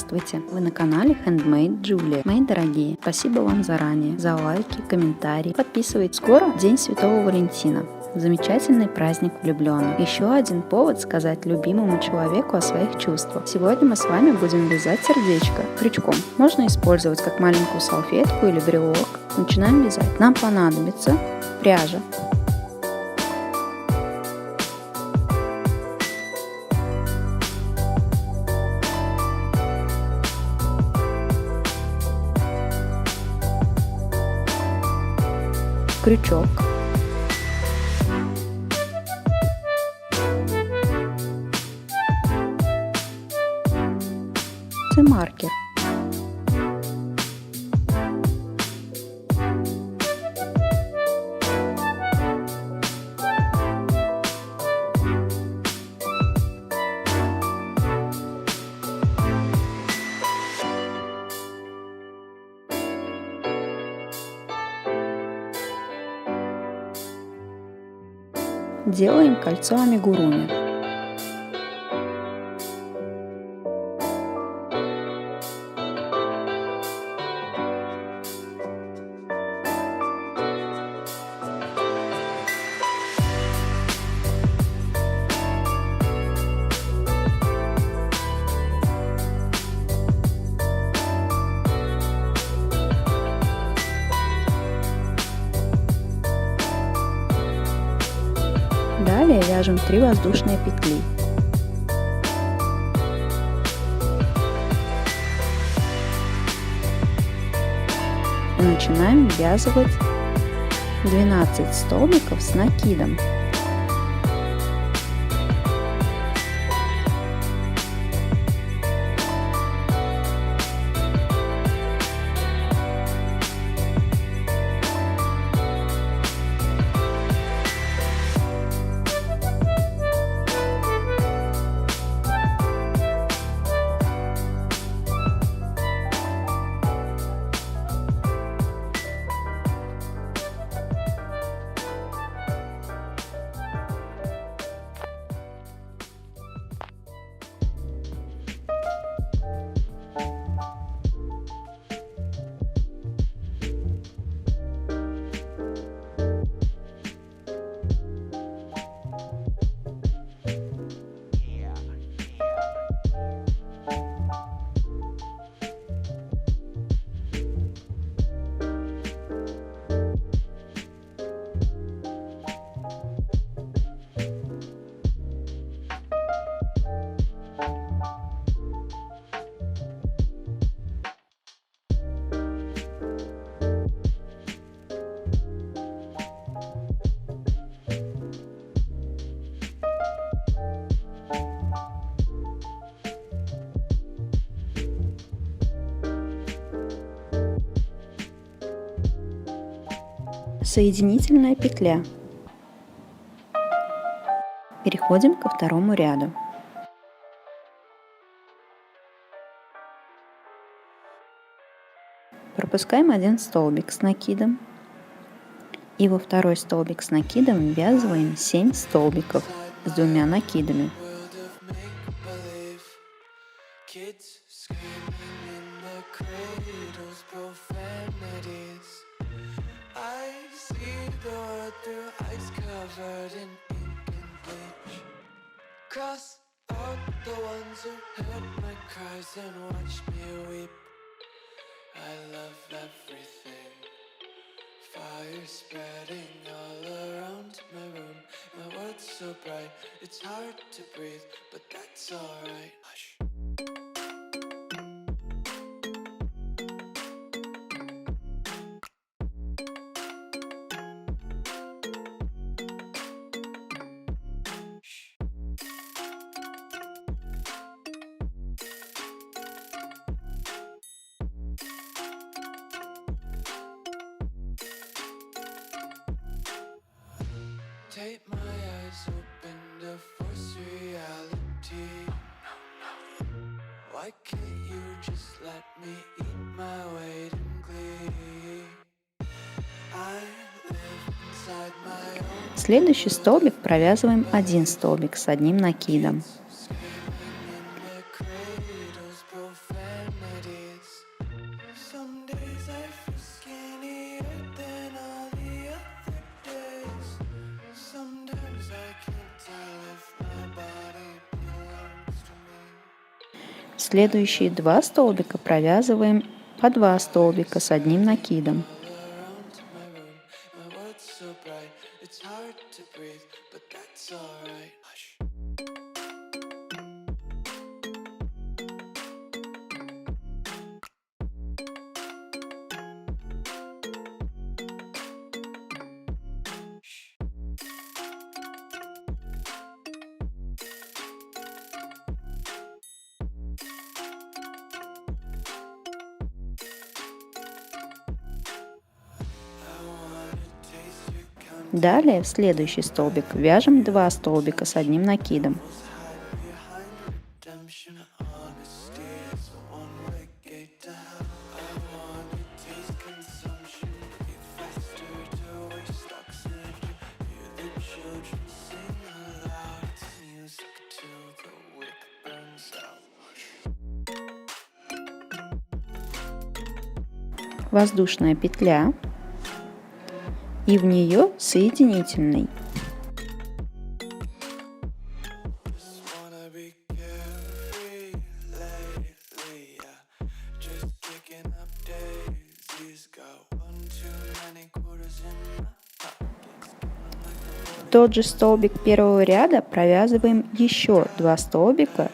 Здравствуйте! Вы на канале Handmade Julia. Мои дорогие, спасибо вам заранее за лайки, комментарии. Подписывайтесь. Скоро День Святого Валентина. Замечательный праздник влюбленных. Еще один повод сказать любимому человеку о своих чувствах. Сегодня мы с вами будем вязать сердечко крючком. Можно использовать как маленькую салфетку или брелок. Начинаем вязать. Нам понадобится пряжа, крючок, маркер, делаем кольцо амигуруми. Далее вяжем 3 воздушные петли. И начинаем ввязывать 12 столбиков с накидом. Соединительная петля. Переходим ко второму ряду. Пропускаем один столбик с накидом и во второй столбик с накидом ввязываем 7 столбиков с 2 накидами. Cross out the ones who heard my cries and watched me weep. I love everything. Fire spreading all around my room. My world's so bright, it's hard to breathe, but that's alright. Hush. Take my eyes open to force reality. Why can't you just let me eat my weight in glee? I live inside my own. Следующий столбик провязываем один столбик с одним накидом. Screaming in the cradles, profane. Следующие 2 столбика провязываем по 2 столбика с одним накидом. Around to my room, my world's so bright, it's hard to breathe, but that's alright. Hush. Далее в следующий столбик вяжем 2 столбика с одним накидом. Redemption, honesty is a one-way gate to hell. I wanna taste consumption, breathe faster to waste oxygen. Hear the children sing aloud. It's music till the wick burns out. Воздушная петля и в нее соединительный. Just wanna be carefree lately, yeah. Just kicking up daisies. Got one too many quarters in my pockets. Тот же столбик первого ряда провязываем еще 2 столбика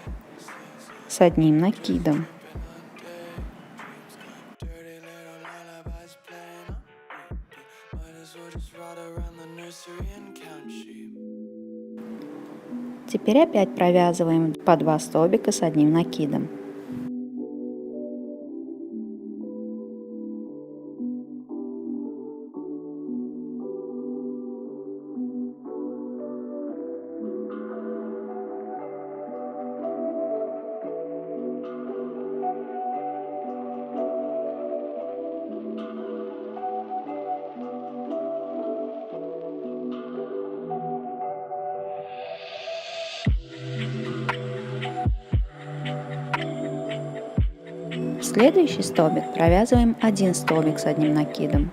с одним накидом. Dirty little lullabies playing on repeat. Might as well just ride around the nursery and count sheep. Теперь опять провязываем по 2 столбика с одним накидом. В следующий столбик провязываем 1 столбик с одним накидом.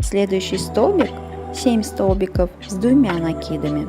Следующий столбик 7 столбиков с 2 накидами.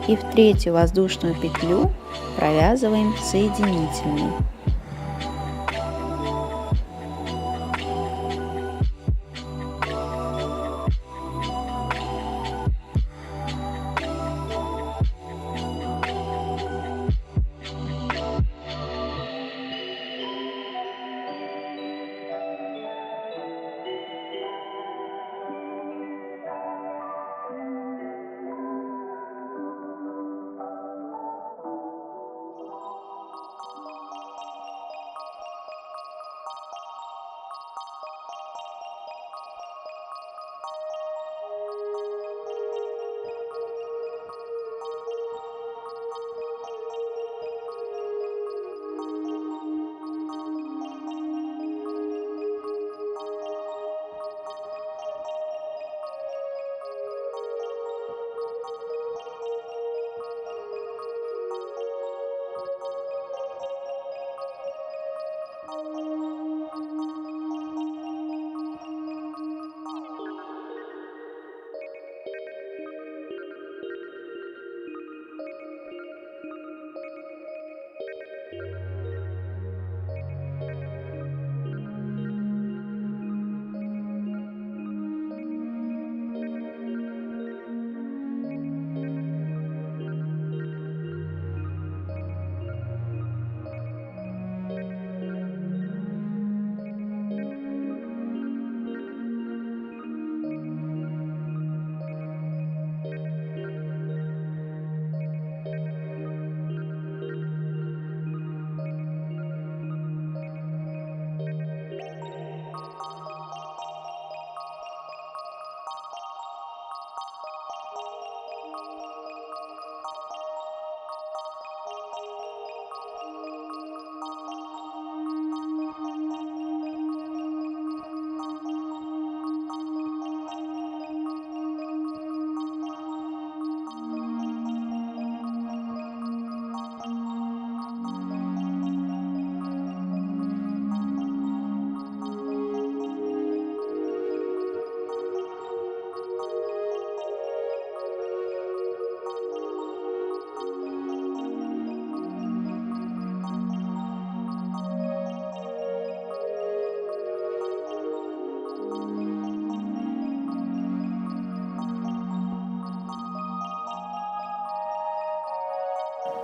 И в третью воздушную петлю провязываем соединительный.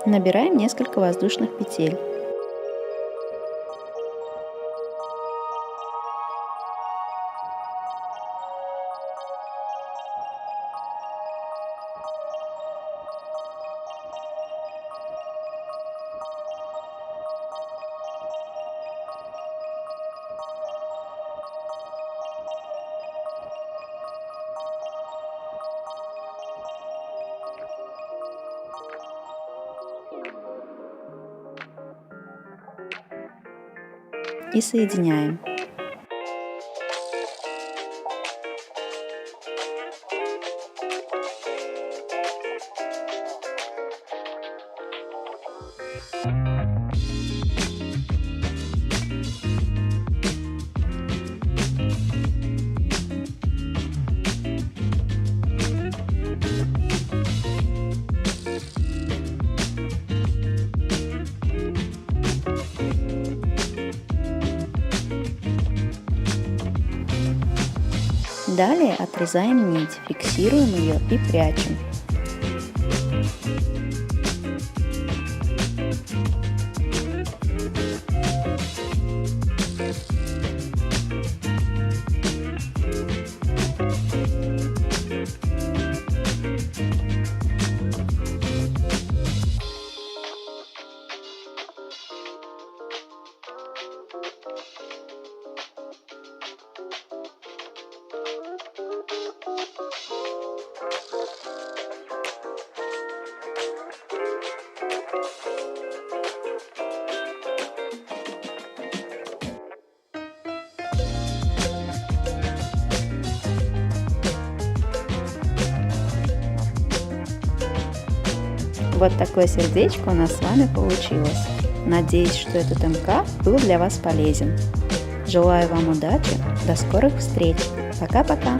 Набираем несколько воздушных петель. И соединяем. Далее отрезаем нить, фиксируем ее и прячем. Вот такое сердечко у нас с вами получилось. Надеюсь, что этот МК был для вас полезен. Желаю вам удачи, до скорых встреч. Пока-пока!